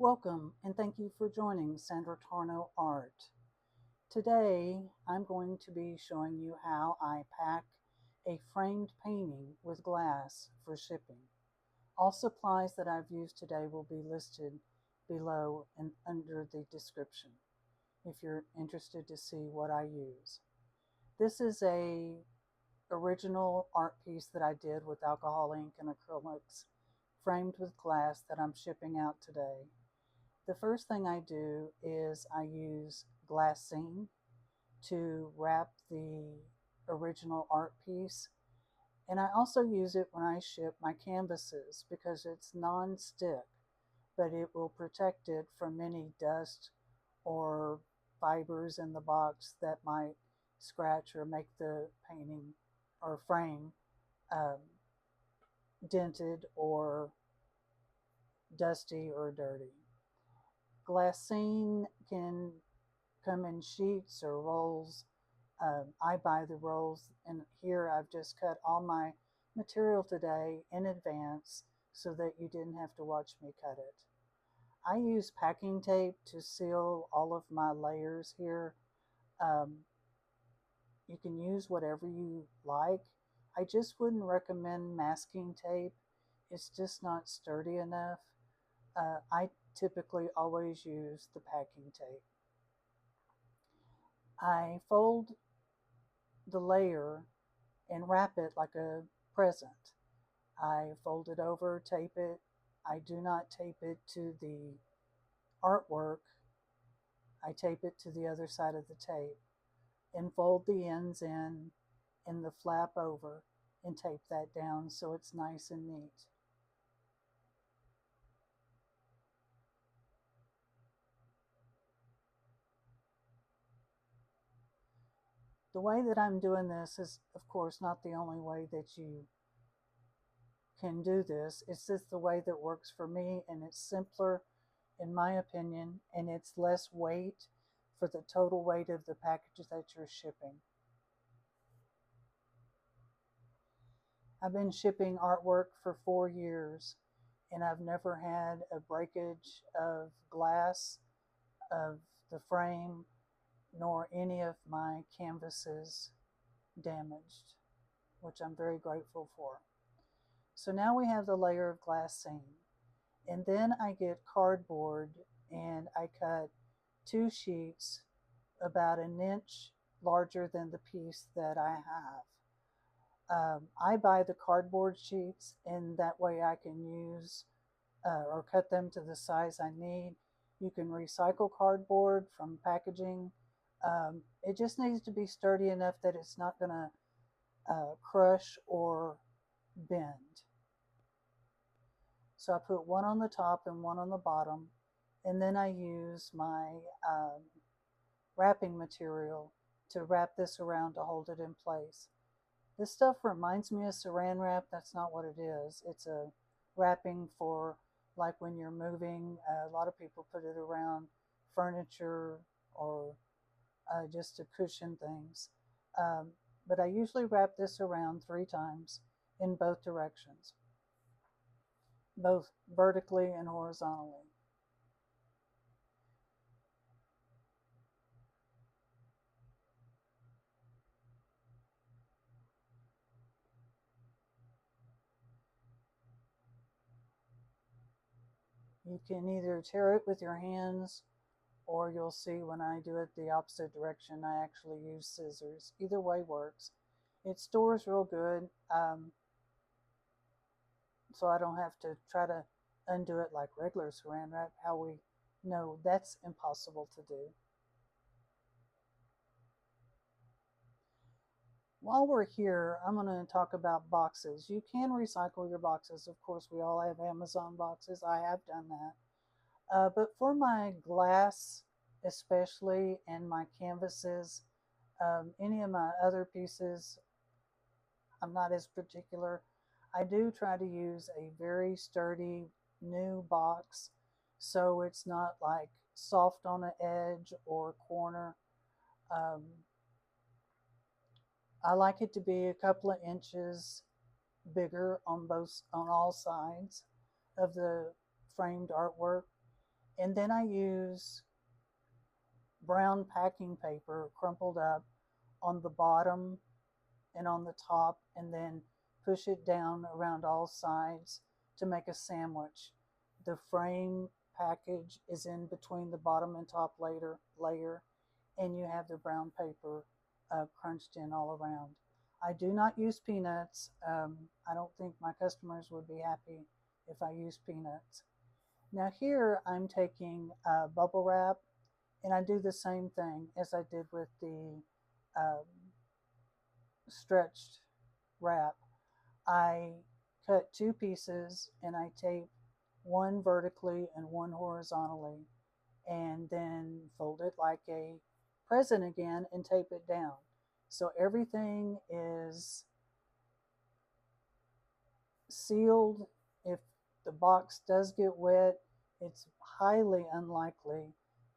Welcome and thank you for joining Sandra Tarno Art. Today I'm going to be showing you how I pack a framed painting with glass for shipping. All supplies that I've used today will be listed below and under the description if you're interested to see what I use. This is a original art piece that I did with alcohol ink and acrylics framed with glass that I'm shipping out today. The first thing I do is I use glassine to wrap the original art piece. And I also use it when I ship my canvases because it's non-stick, but it will protect it from any dust or fibers in the box that might scratch or make the painting or frame um, dented or dusty or dirty. Glassine can come in sheets or rolls. I buy the rolls, and here I've just cut all my material today in advance so that you didn't have to watch me cut it. I use packing tape to seal all of my layers here. Um, you can use whatever you like. I just wouldn't recommend masking tape. It's just not sturdy enough. I typically always use the packing tape. I fold the layer and wrap it like a present. I fold it over, tape it. I do not tape it to the artwork. I tape it to the other side of the tape and fold the ends in and the flap over and tape that down so it's nice and neat. The way that I'm doing this is, of course, not the only way that you can do this. It's just the way that works for me, and it's simpler, in my opinion, and it's less weight for the total weight of the package that you're shipping. I've been shipping artwork for 4 years, and I've never had a breakage of glass of the frame nor any of my canvases damaged, which I'm very grateful for. So now we have the layer of glassine. And then I get cardboard and I cut two sheets about an inch larger than the piece that I have. I buy the cardboard sheets, and that way I can use or cut them to the size I need. You can recycle cardboard from packaging. It just needs to be sturdy enough that it's not going to crush or bend. So I put one on the top and one on the bottom, and then I use my wrapping material to wrap this around to hold it in place. This stuff reminds me of saran wrap. That's not what it is. It's a wrapping for like when you're moving. A lot of people put it around furniture or just to cushion things. Um, but I usually wrap this around 3 times in both directions, both vertically and horizontally. You can either tear it with your hands, or you'll see when I do it the opposite direction, I actually use scissors. Either way works. It stores real good, so I don't have to try to undo it like regular saran wrap, how we know that's impossible to do. While we're here, I'm going to talk about boxes. You can recycle your boxes. Of course, we all have Amazon boxes. I have done that. But for my glass, especially, and my canvases, any of my other pieces, I'm not as particular. I do try to use a very sturdy new box so it's not like soft on the edge or corner. Um, I like it to be a couple of inches bigger on all sides of the framed artwork. And then I use brown packing paper crumpled up on the bottom and on the top, and then push it down around all sides to make a sandwich. The frame package is in between the bottom and top layer, and you have the brown paper crunched in all around. I do not use peanuts. I don't think my customers would be happy if I use peanuts. Now here I'm taking bubble wrap, and I do the same thing as I did with the um, stretched wrap. I cut two pieces and I tape one vertically and one horizontally, and then fold it like a present again and tape it down. So everything is sealed. If the box does get wet, it's highly unlikely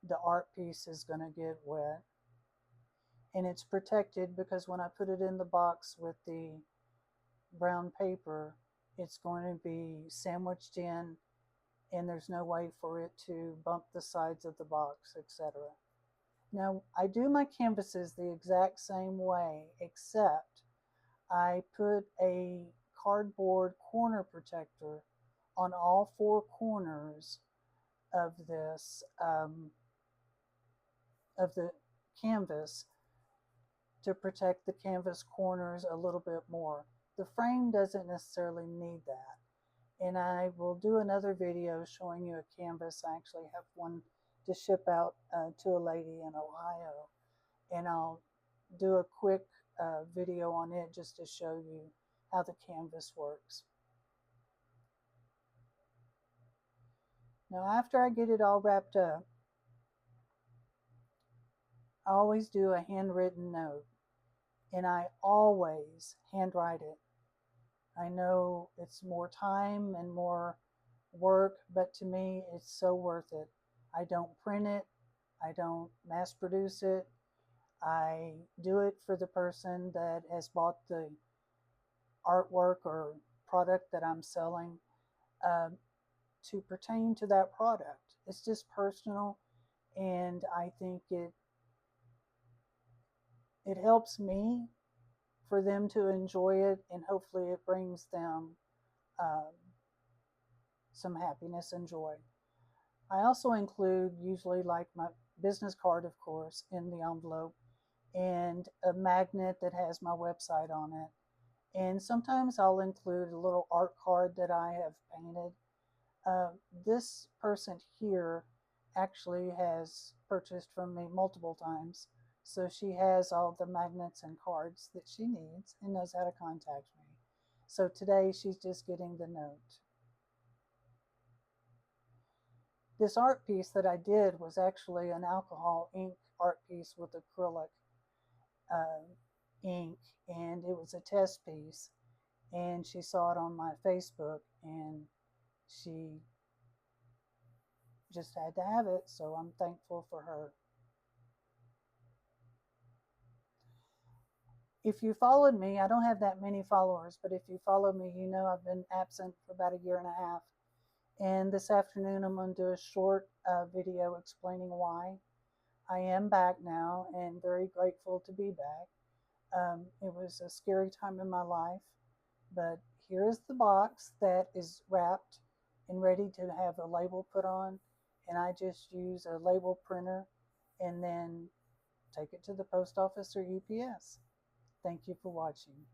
the art piece is going to get wet. And it's protected because when I put it in the box with the brown paper, it's going to be sandwiched in, and there's no way for it to bump the sides of the box, etc. Now, I do my canvases the exact same way, except I put a cardboard corner protector on all four corners of this, of the canvas, to protect the canvas corners a little bit more. The frame doesn't necessarily need that. And I will do another video showing you a canvas. I actually have one to ship out to a lady in Ohio. And I'll do a quick video on it just to show you how the canvas works. Now after I get it all wrapped up, I always do a handwritten note. And I always handwrite it. I know it's more time and more work, but to me, it's so worth it. I don't print it. I don't mass produce it. I do it for the person that has bought the artwork or product that I'm selling to pertain to that product. It's just personal, and I think it helps me for them to enjoy it, and hopefully it brings them um, some happiness and joy. I also include usually like my business card, of course, in the envelope, and a magnet that has my website on it. And sometimes I'll include a little art card that I have painted. Uh, this person here actually has purchased from me multiple times, so she has all the magnets and cards that she needs and knows how to contact me. So today she's just getting the note. This art piece that I did was actually an alcohol ink art piece with acrylic uh, ink, and it was a test piece. And she saw it on my Facebook, and she just had to have it, so I'm thankful for her. If you followed me, I don't have that many followers, but if you follow me, you know I've been absent for about a year and a half. And this afternoon, I'm going to do a short video explaining why. I am back now and very grateful to be back. It was a scary time in my life, but here is the box that is wrapped and ready to have a label put on. And I just use a label printer and then take it to the post office or UPS. Thank you for watching.